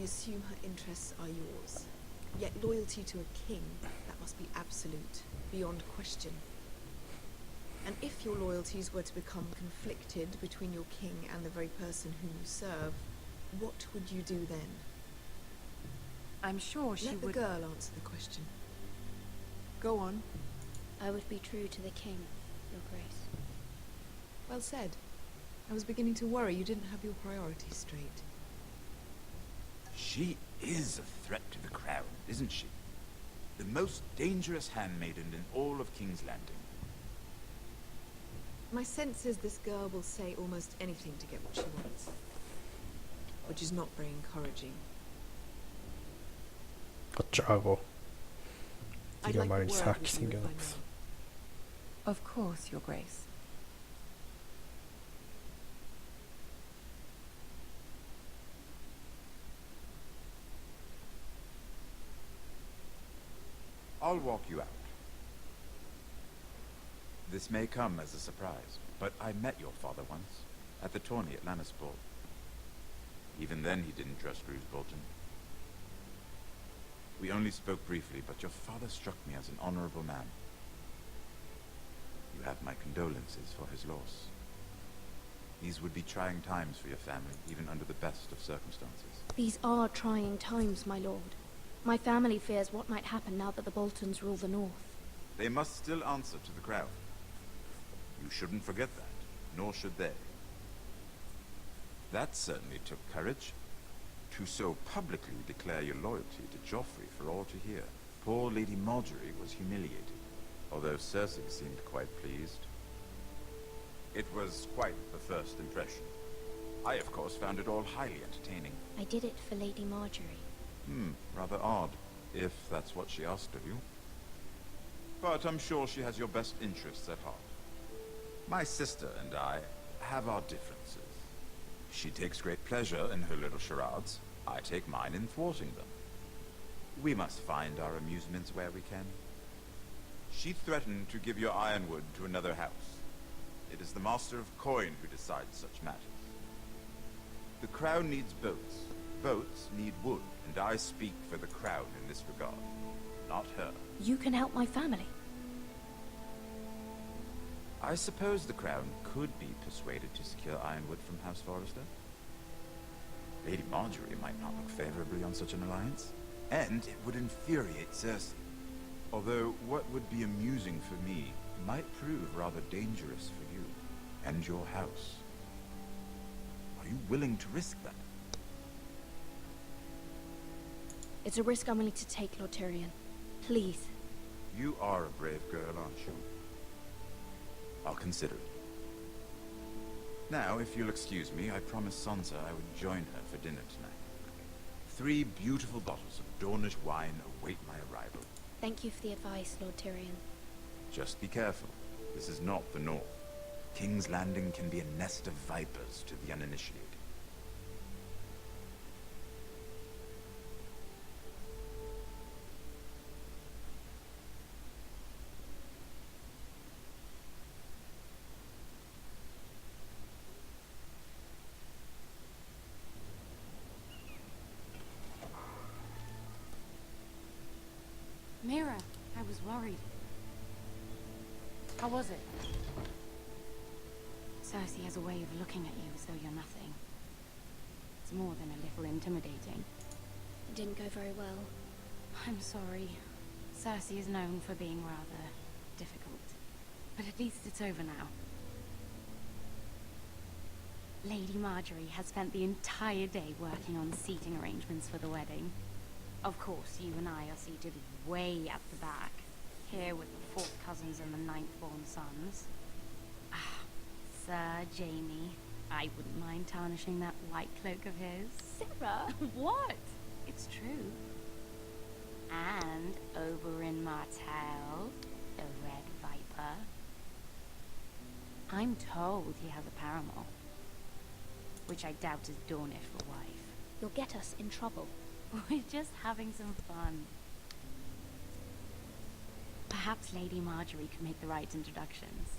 assume her interests are yours. Yet loyalty to a king, that must be absolute, beyond question. And if your loyalties were to become conflicted between your king and the very person whom you serve, what would you do then? I'm sure she would... Let the girl answer the question. Go on. I would be true to the king, Your Grace. Well said. I was beginning to worry you didn't have your priorities straight. She is a threat to the crown, isn't she? The most dangerous handmaiden in all of King's Landing. My sense is this girl will say almost anything to get what she wants. Which is not very encouraging. 어쩌라고. I'd 네가 like a 말 word 이상하게 with you if I 생겨놨어. may. Of course, Your Grace. I'll walk you out. This may come as a surprise, but I met your father once, at the tourney at Lannisport. Even then he didn't trust Roose Bolton. We only spoke briefly, but your father struck me as an honorable man. You have my condolences for his loss. These would be trying times for your family, even under the best of circumstances. These are trying times, my lord. My family fears what might happen now that the Boltons rule the north. They must still answer to the crown. You shouldn't forget that, nor should they. That certainly took courage. To so publicly declare your loyalty to Joffrey for all to hear. Poor Lady Marjorie was humiliated, although Cersei seemed quite pleased. It was quite the first impression. I, of course, found it all highly entertaining. I did it for Lady Marjorie. Rather odd, if that's what she asked of you. But I'm sure she has your best interests at heart. My sister and I have our differences. She takes great pleasure in her little charades. I take mine in thwarting them. We must find our amusements where we can. She threatened to give your ironwood to another house. It is the Master of Coin who decides such matters. The crown needs boats. Boats need wood, and I speak for the crown in this regard, not her. You can help my family. I suppose the crown could be persuaded to secure ironwood from House Forrester. Lady Marjorie might not look favorably on such an alliance, and it would infuriate Cersei. Although what would be amusing for me might prove rather dangerous for you and your house. Are you willing to risk that? It's a risk I'm willing to take, Lord Tyrion. Please. You are a brave girl, aren't you? I'll consider it. Now, if you'll excuse me, I promised Sansa I would join her for dinner tonight. 3 beautiful bottles of Dornish wine await my arrival. Thank you for the advice, Lord Tyrion. Just be careful. This is not the North. King's Landing can be a nest of vipers to the uninitiated. Mira, I was worried. How was it? Cersei has a way of looking at you as though you're nothing. It's more than a little intimidating. It didn't go very well. I'm sorry. Cersei is known for being rather difficult. But at least it's over now. Lady Marjorie has spent the entire day working on seating arrangements for the wedding. Of course, you and I are seated way at the back, here with the 4th cousins and the 9th-born sons. Ah, Sir Jaime, I wouldn't mind tarnishing that white cloak of his. Sarah! What? It's true. And Oberyn Martell, the Red Viper. I'm told he has a paramour, which I doubt is Dornish for wife. You'll get us in trouble. We're just having some fun. Perhaps Lady Marjorie could make the right introductions.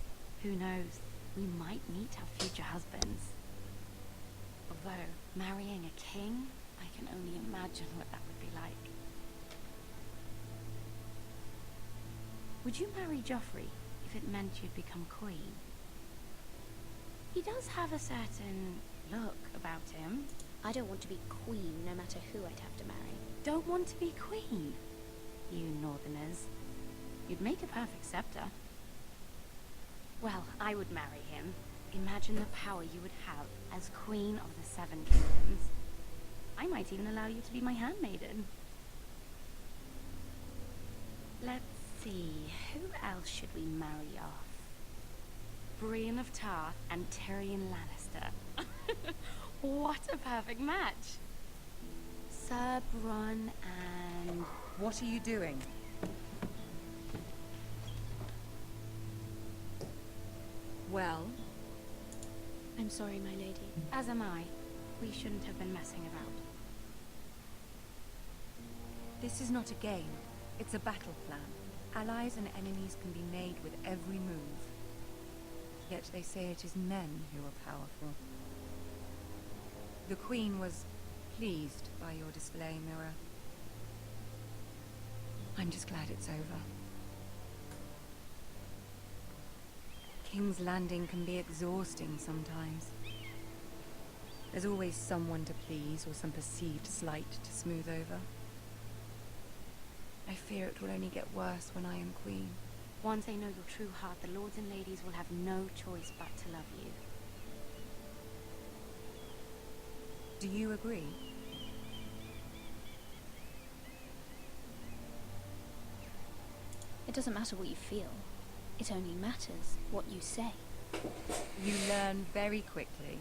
Who knows? We might meet our future husbands. Although, marrying a king, I can only imagine imagine what that would be like. Would you marry Joffrey if it meant you'd become queen? He does have a certain look about him. I don't want to be queen no matter who I'd have to marry. Don't want to be queen? You northerners. You'd make a perfect scepter. Well, I would marry him. Imagine the power you would have as Queen of the Seven Kingdoms. I might even allow you to be my handmaiden. Let's see, who else should we marry off? Brienne of Tarth and Tyrion Lannister. What a perfect match! Sir Bronn and... What are you doing? Well? I'm sorry, my lady. As am I. We shouldn't have been messing about. This is not a game. It's a battle plan. Allies and enemies can be made with every move. Yet they say it is men who are powerful. The Queen was pleased by your display, Mira. I'm just glad it's over. King's Landing can be exhausting sometimes. There's always someone to please or some perceived slight to smooth over. I fear it will only get worse when I am queen. Once they know your true heart, the lords and ladies will have no choice but to love you. Do you agree? It doesn't matter what you feel. It only matters what you say. You learn very quickly.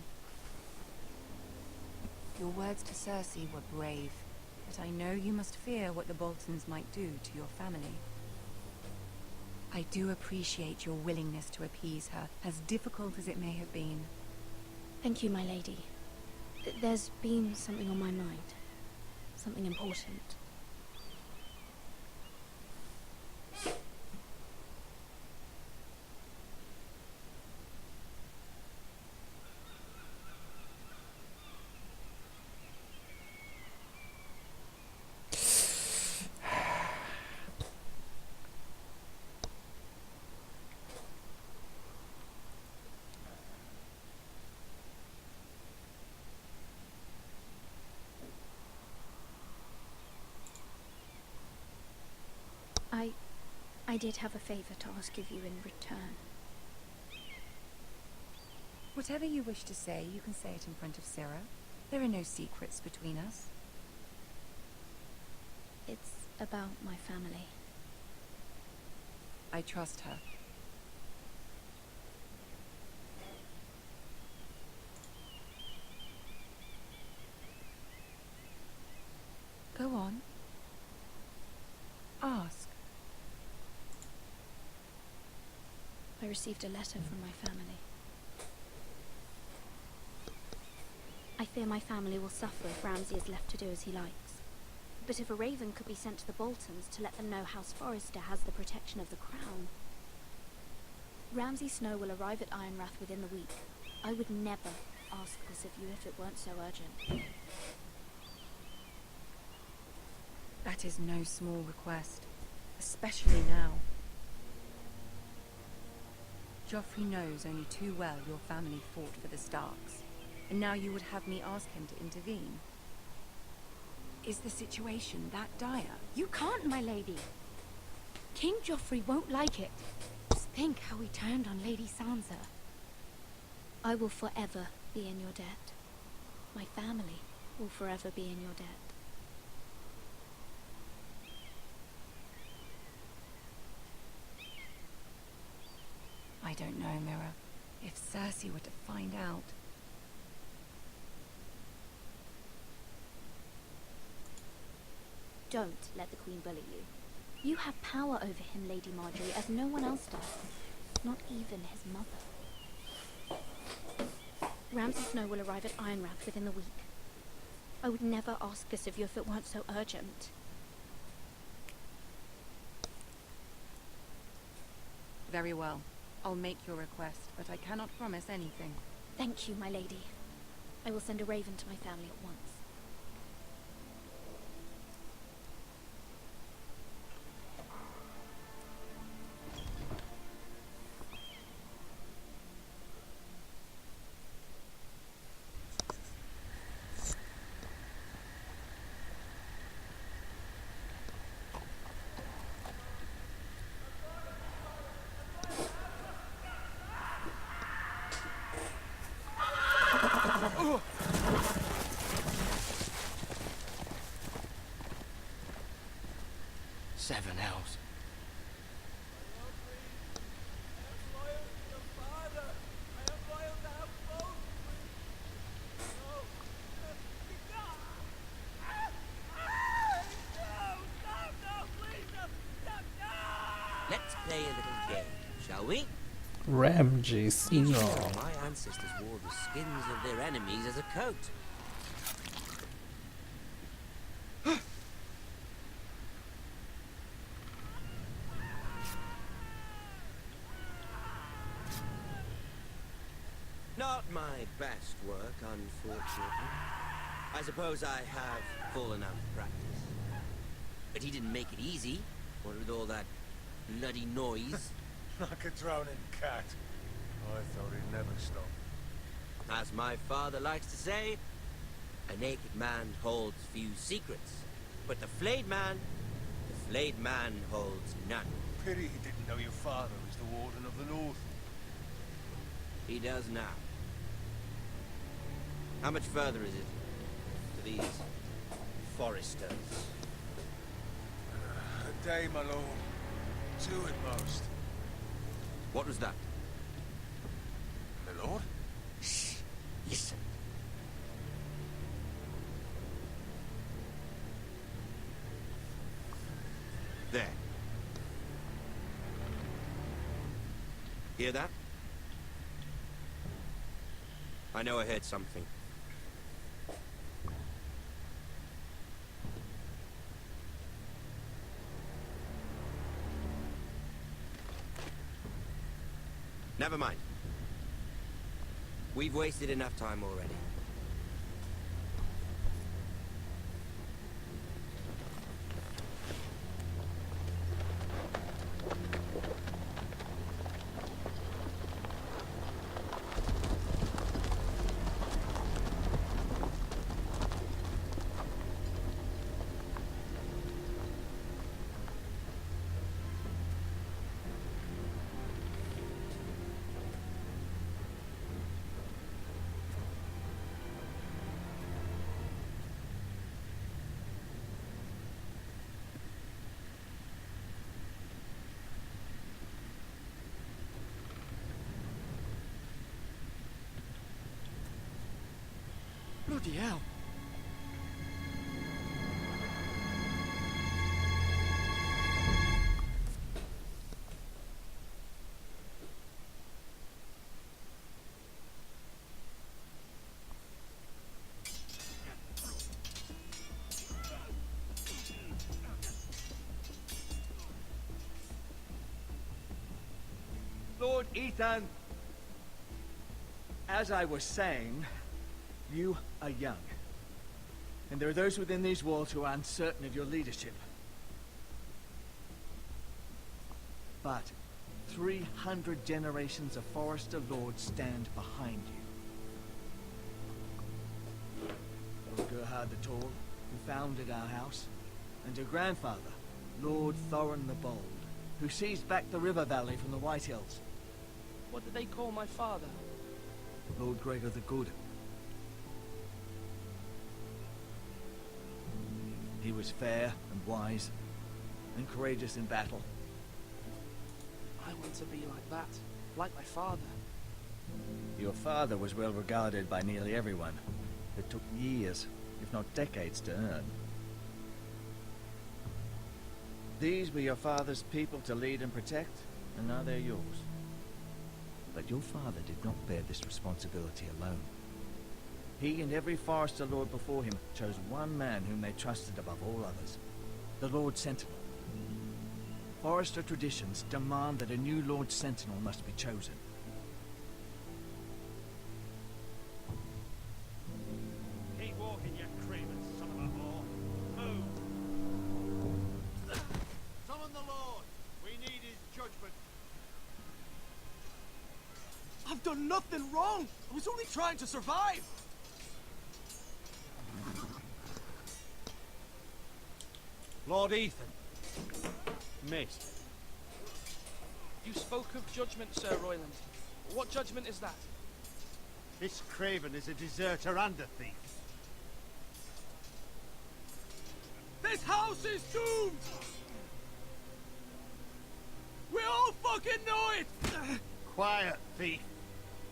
Your words to Cersei were brave, but I know you must fear what the Boltons might do to your family. I do appreciate your willingness to appease her, as difficult as it may have been. Thank you, my lady. There's been something on my mind. Something important. I did have a favor to ask of you in return. Whatever you wish to say, you can say it in front of Sarah. There are no secrets between us. It's about my family. I trust her. Go on. Ask. I received a letter from my family. I fear my family will suffer if Ramsay is left to do as he likes. But if a raven could be sent to the Boltons to let them know House Forrester has the protection of the crown... Ramsay Snow will arrive at Ironrath within the week. I would never ask this of you if it weren't so urgent. That is no small request, especially now. Joffrey knows only too well your family fought for the Starks, and now you would have me ask him to intervene. Is the situation that dire? You can't, my lady. King Joffrey won't like it. Just think how he turned on Lady Sansa. I will forever be in your debt. My family will forever be in your debt. I don't know, Mira. If Cersei were to find out... Don't let the Queen bully you. You have power over him, Lady Marjorie, as no one else does. Not even his mother. Ramsay Snow will arrive at Ironrath within the week. I would never ask this of you if it weren't so urgent. Very well. I'll make your request, but I cannot promise anything. Thank you, my lady. I will send a raven to my family at once. Seven hells. Let's play a little game, shall we? Ramsey Senior. My ancestors wore the skins of their enemies as a coat. Not my best work, unfortunately. I suppose I have fallen out of practice. But he didn't make it easy, what with all that bloody noise. Like a drowning cat. I thought he'd never stop. As my father likes to say, a naked man holds few secrets. But the flayed man holds none. Pity he didn't know your father was the Warden of the North. He does now. How much further is it to these foresters? A day, my lord. 2 at most. What was that? My lord? Shh! Listen. There. Hear that? I know I heard something. Never mind. We've wasted enough time already. Bloody hell. Lord Ethan, as I was saying, you are young. And there are those within these walls who are uncertain of your leadership. But 300 generations of Forester Lords stand behind you. Lord Gerhard the Tall, who founded our house, and your grandfather, Lord Thorin the Bold, who seized back the river valley from the White Hills. What did they call my father? Lord Gregor the Good. He was fair and wise, and courageous in battle. I want to be like that, like my father. Your father was well regarded by nearly everyone. It took years, if not decades, to earn. These were your father's people to lead and protect, and now they're yours. But your father did not bear this responsibility alone. He and every Forester Lord before him chose one man whom they trusted above all others, the Lord Sentinel. Forester traditions demand that a new Lord Sentinel must be chosen. Keep walking, you craven son of a whore. Move! Summon the Lord. We need his judgment. I've done nothing wrong! I was only trying to survive! Lord Ethan. Mate. You spoke of judgment, Sir Royland. What judgment is that? This craven is a deserter and a thief. This house is doomed! fucking know it! Quiet, thief.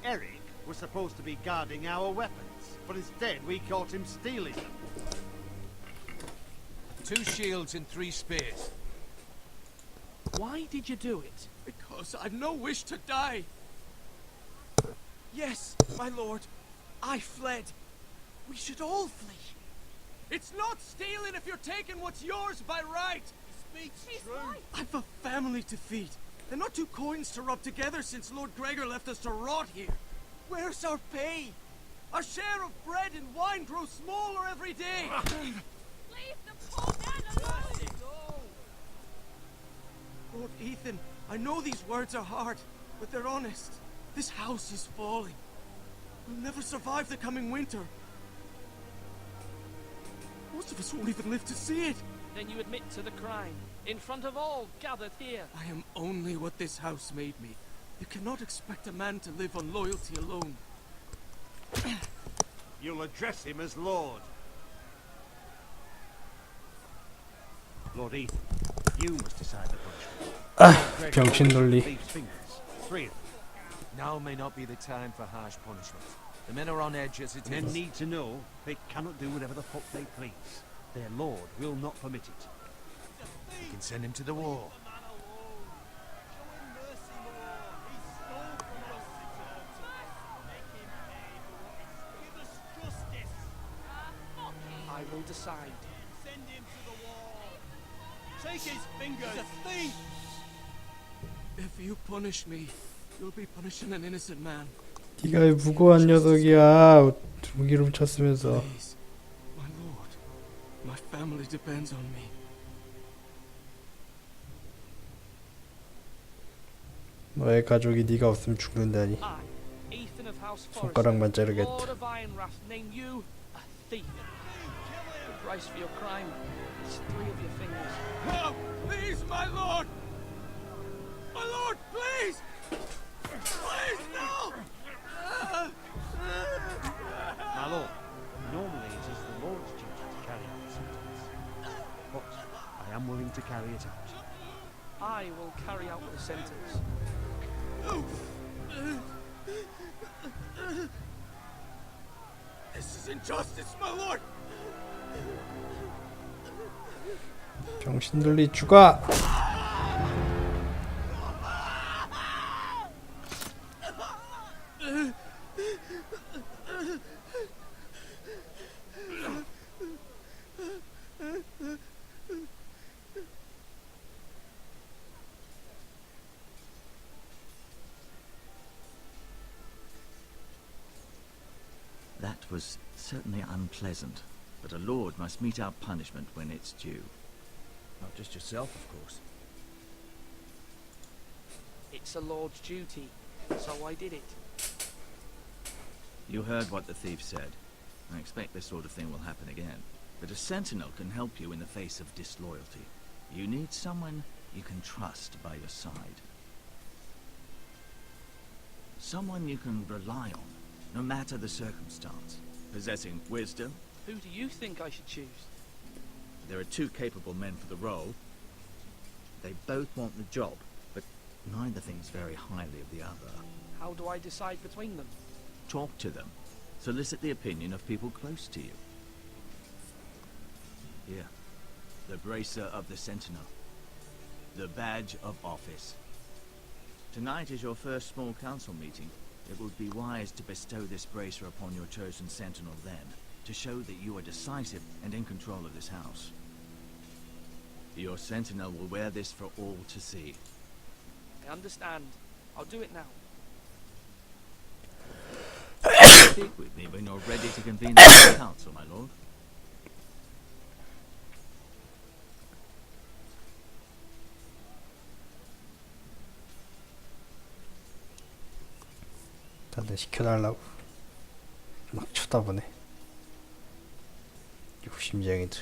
Eric was supposed to be guarding our weapons, but instead we caught him stealing them. 2 shields and 3 spears. Why did you do it? Because I've no wish to die. Yes, my lord. I fled. We should all flee. It's not stealing if you're taking what's yours by right. He speaks true. Right. I've a family to feed, and not 2 coins to rub together since Lord Gregor left us to rot here. Where's our pay? Our share of bread and wine grows smaller every day. Leave the poor man alone! Lord Ethan, I know these words are hard, but they're honest. This house is falling. We'll never survive the coming winter. Most of us won't even live to see it. Then you admit to the crime, in front of all gathered here. I am only what this house made me. You cannot expect a man to live on loyalty alone. You'll address him as Lord. Lord Ethan, you must decide the punishment. 병신놀리. Thief's fingers. 3 of them. Now may not be the time for harsh punishment. The men are on edge as it Men is. need to know they cannot do whatever the fuck they please. Their lord will not permit it. You can send him to the wall. I will decide. Send him to the wall. Take his fingers. He's a thief. If you punish me, you'll be punishing an innocent man. 네가 왜 무고한 녀석이야. 무기를 훔쳤으면서. Please, my lord, my family depends on me. 너의 가족이 네가 없으면 죽는다니. I, Ethan of House Forrester, 손가락만 자르겠다. Lord of Ironwrath, name you a thief. The price for your crime is 3 of your fingers. No, please, my lord! My lord, please! Please, no! My lord, normally it is the Lord's duty to carry out the sentence. But I am willing to carry it out. I will carry out the sentence. This is injustice, my lord! 병신들이 죽어. That was certainly unpleasant, but a lord must mete out punishment when it's due. Not just yourself, of course. It's a lord's duty, so I did it. You heard what the thief said. I expect this sort of thing will happen again. But a sentinel can help you in the face of disloyalty. You need someone you can trust by your side. Someone you can rely on, no matter the circumstance. Possessing wisdom. Who do you think I should choose? There are 2 capable men for the role. They both want the job, but neither thinks very highly of the other. How do I decide between them? Talk to them. Solicit the opinion of people close to you. Here. The bracer of the Sentinel. The badge of office. Tonight is your first small council meeting. It would be wise to bestow this bracer upon your chosen Sentinel then, to show that you are decisive and in control of this house. Your Sentinel will wear this for all to see. I understand. I'll do it now. Speak with me when you're ready to convene the council, my lord. 다들 시켜달라고 막 쳐다보네. 욕심쟁이들.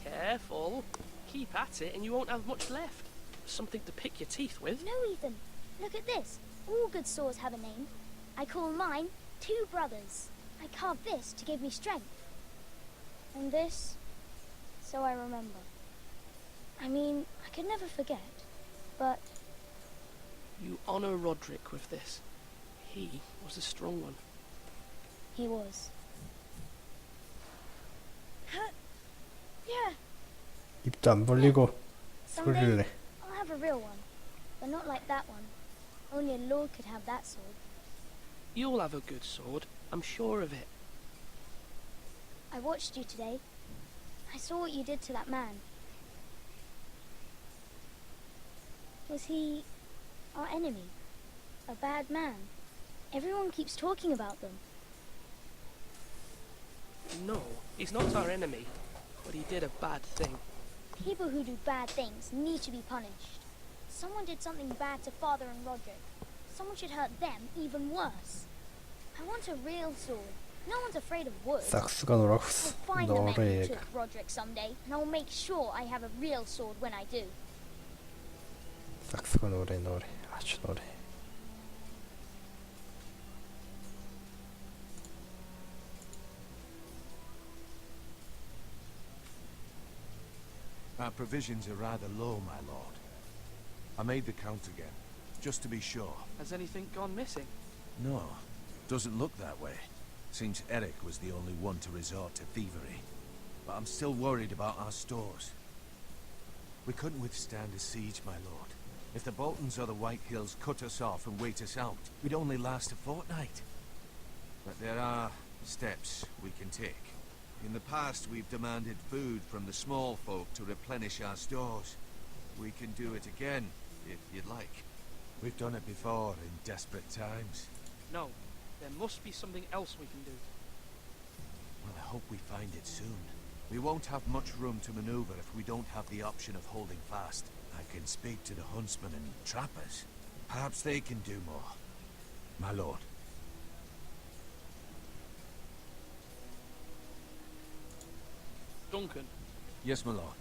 Careful. Keep at it and you won't have much left. something to pick your teeth with. No, Ethan. Look at this. All good swords have a name. I call mine Two Brothers. I carved this to give me strength. And this, so I remember. I mean, I could never forget, but... You honor Roderick with this. He was a strong one. He was. Yeah. 입도 안 벌리고 소리를 Someday, 내. I'll have a real one. But not like that one. Only a lord could have that sword. You'll have a good sword, I'm sure of it. I watched you today. I saw what you did to that man. Was he our enemy? A bad man? Everyone keeps talking about them. No, he's not our enemy, but he did a bad thing. People who do bad things need to be punished. Someone did something bad to Father and Roderick. Someone should hurt them even worse. I want a real sword. No one's afraid of wood. 싹수가 노라고 We'll find the man who 노래. took Roderick someday, and I'll make sure I have a real sword when I do. 싹수가 노래 아주 노래. Our provisions are rather low, my lord. I made the count again, just to be sure. Has anything gone missing? No, doesn't look that way. Seems Eric was the only one to resort to thievery. But I'm still worried about our stores. We couldn't withstand a siege, my lord. If the Boltons or the White Hills cut us off and wait us out, we'd only last a fortnight. But there are steps we can take. In the past, we've demanded food from the small folk to replenish our stores. We can do it again, if you'd like. We've done it before in desperate times. No, there must be something else we can do. Well, I hope we find it soon. We won't have much room to maneuver if we don't have the option of holding fast. I can speak to the huntsmen and trappers. Perhaps they can do more. My lord. Duncan, Yes, my lord.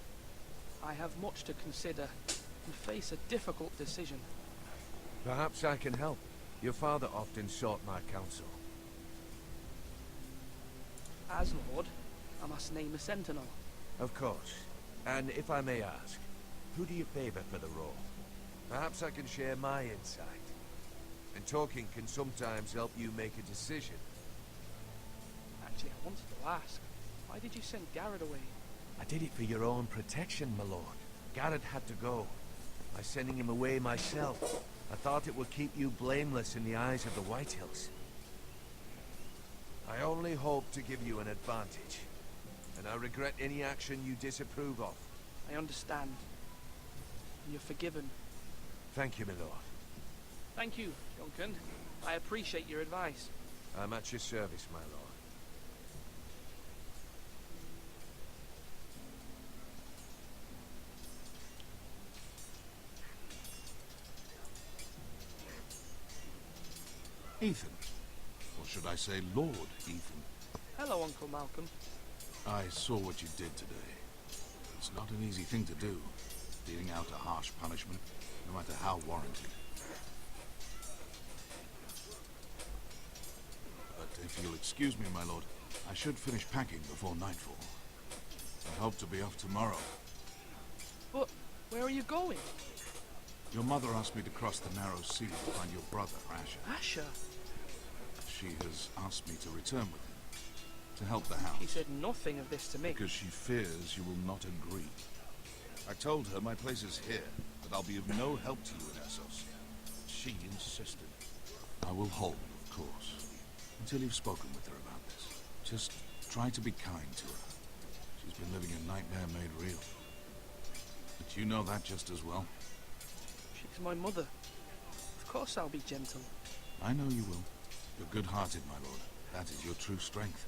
I have much to consider and face a difficult decision. Perhaps I can help. Your father often sought my counsel. As Lord, I must name a sentinel. Of course. And if I may ask, who do you favor for the role? Perhaps I can share my insight. And talking can sometimes help you make a decision. Actually, I wanted to ask, why did you send Garrett away? I did it for your own protection, my lord. Garrett had to go. By sending him away myself, I thought it would keep you blameless in the eyes of the White Hills. I only hope to give you an advantage, and I regret any action you disapprove of. I understand. You're forgiven. Thank you, my lord. Thank you, Duncan. I appreciate your advice. I'm at your service, my lord. Ethan. Or should I say Lord Ethan? Hello, Uncle Malcolm. I saw what you did today. It's not an easy thing to do, dealing out a harsh punishment, no matter how warranted. But if you'll excuse me, my lord, I should finish packing before nightfall. I hope to be off tomorrow. But where are you going? Your mother asked me to cross the narrow sea to find your brother, Asher. Asher? She has asked me to return with him, to help the house. He said nothing of this to me. Because she fears you will not agree. I told her my place is here, that I'll be of no help to you in Essos. She insisted. I will hold, of course, until you've spoken with her about this. Just try to be kind to her. She's been living a nightmare made real. But you know that just as well. She's my mother. Of course I'll be gentle. I know you will. You're good-hearted, my lord. That is your true strength.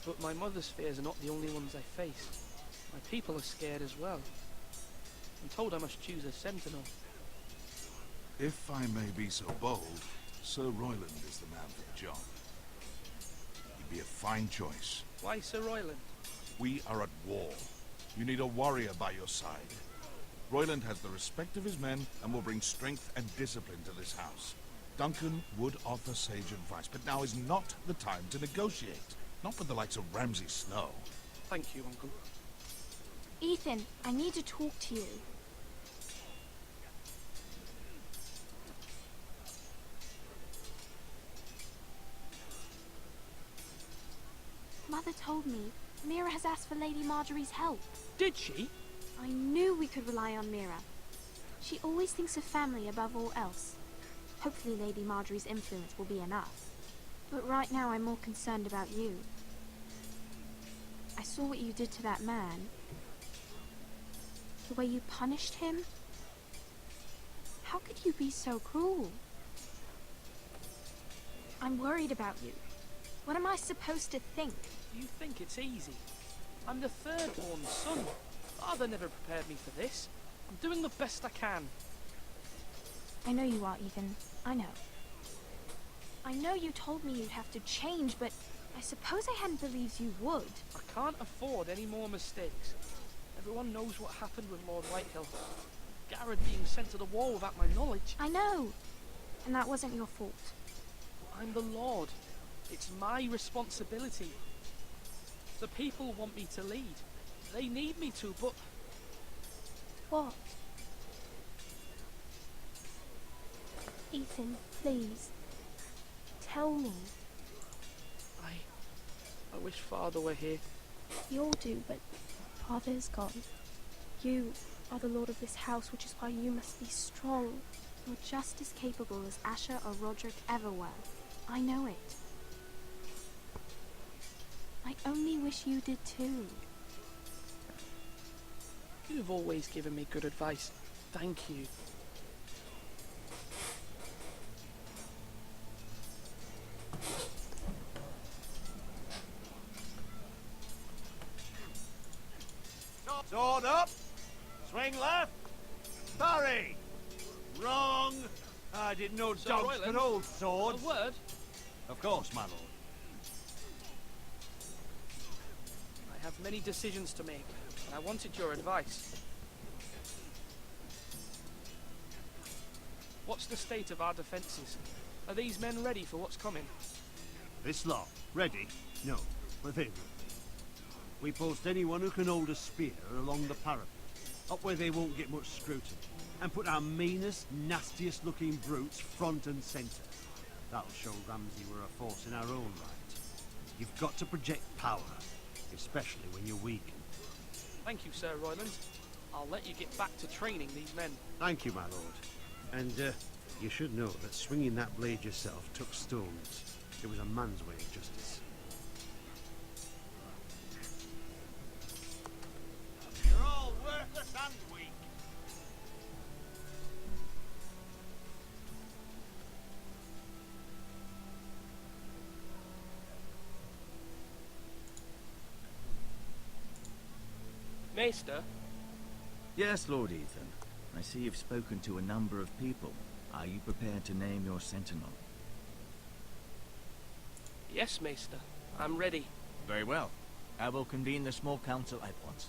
But my mother's fears are not the only ones I face. My people are scared as well. I'm told I must choose a sentinel. If I may be so bold, Sir Royland is the man for the job. He'd be a fine choice. Why Sir Royland? We are at war. You need a warrior by your side. Royland has the respect of his men and will bring strength and discipline to this house. Duncan would offer sage advice, but now is not the time to negotiate. Not with the likes of Ramsay Snow. Thank you, Uncle. Ethan, I need to talk to you. Mother told me Mira has asked for Lady Marjorie's help. Did she? I knew we could rely on Mira. She always thinks of family above all else. Hopefully Lady Marjorie's influence will be enough. But right now I'm more concerned about you. I saw what you did to that man. The way you punished him. How could you be so cruel? I'm worried about you. What am I supposed to think? You think it's easy? I'm the third-born son. Father never prepared me for this. I'm doing the best I can. I know you are, Ethan. I know. I know you told me you'd have to change, but I suppose I hadn't believed you would. I can't afford any more mistakes. Everyone knows what happened with Lord Whitehill. Garrett being sent to the war without my knowledge. I know. And that wasn't your fault. I'm the Lord. It's my responsibility. The people want me to lead. They need me to, but... What? Ethan, please. Tell me. I wish Father were here. We all do, but Father is gone. You are the lord of this house, which is why you must be strong. You're just as capable as Asher or Roderick ever were. I know it. I only wish you did too. You've always given me good advice. Thank you. Sword up! Swing left! Parry! Wrong! I didn't know Sir dogs Royland, could hold swords. A word? Of course, my lord. I have many decisions to make, and I wanted your advice. What's the state of our defences? Are these men ready for what's coming? This lot, ready? No, but they will. We post anyone who can hold a spear along the parapet, up where they won't get much scrutiny, and put our meanest, nastiest looking brutes front and centre. That'll show Ramsay we're a force in our own right. You've got to project power, especially when you're weak. Thank you, Sir Royland. I'll let you get back to training these men. Thank you, my lord. And, you should know that swinging that blade yourself took stones. It was a man's way of justice. You're all worthless and weak. Maester? Yes, Lord Ethan. I see you've spoken to a number of people. Are you prepared to name your sentinel? Yes, Maester. I'm ready. Very well. I will convene the small council at once.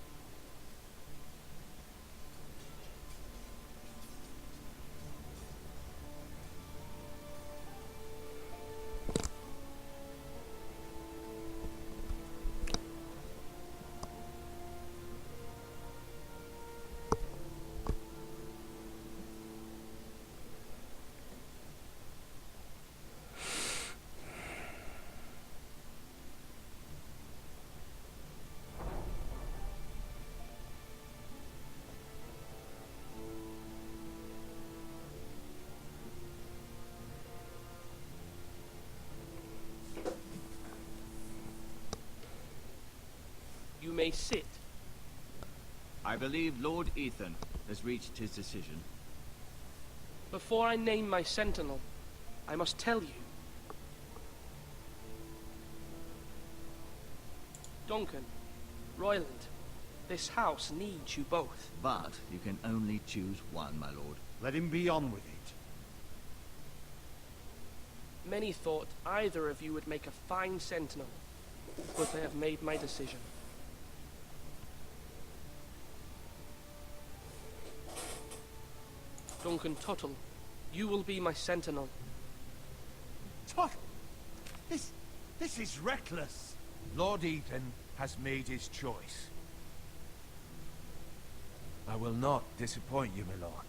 You may sit. I believe Lord Ethan has reached his decision. Before I name my sentinel, I must tell you. Duncan, Royland, this house needs you both. But you can only choose one, my lord. Let him be on with it. Many thought either of you would make a fine sentinel, but I have made my decision. Duncan Tuttle. You will be my sentinel. Tuttle! This is reckless. Lord Ethan has made his choice. I will not disappoint you, my lord.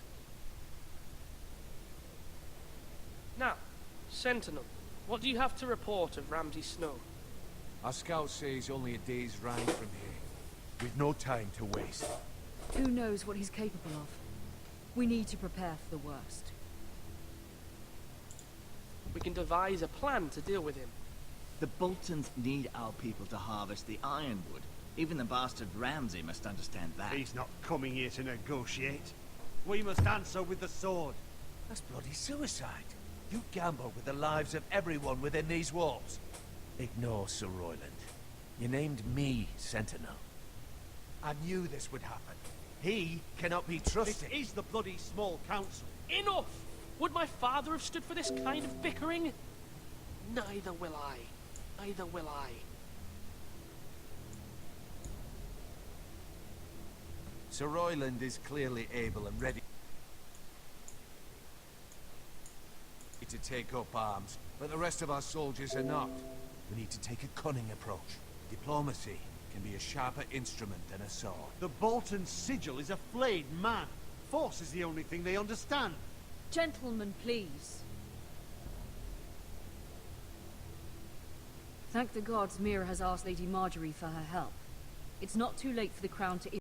Now, Sentinel, what do you have to report of Ramsay Snow? Our scouts say he's only a day's ride from here. We've no time to waste. Who knows what he's capable of? We need to prepare for the worst. We can devise a plan to deal with him. The Boltons need our people to harvest the ironwood. Even the bastard Ramsay must understand that. He's not coming here to negotiate. We must answer with the sword. That's bloody suicide. You gamble with the lives of everyone within these walls. Ignore Sir Royland. You named me Sentinel. I knew this would happen. He cannot be trusted. This is the bloody small council. Enough! Would my father have stood for this kind of bickering? Neither will I. Neither will I. Sir Royland is clearly able and ready to take up arms, but the rest of our soldiers are not. We need to take a cunning approach. Diplomacy can be a sharper instrument than a sword. The Bolton sigil is a flayed man. Force is the only thing they understand. Gentlemen, please. Thank the gods Mira has asked Lady Marjorie for her help. It's not too late for the crown to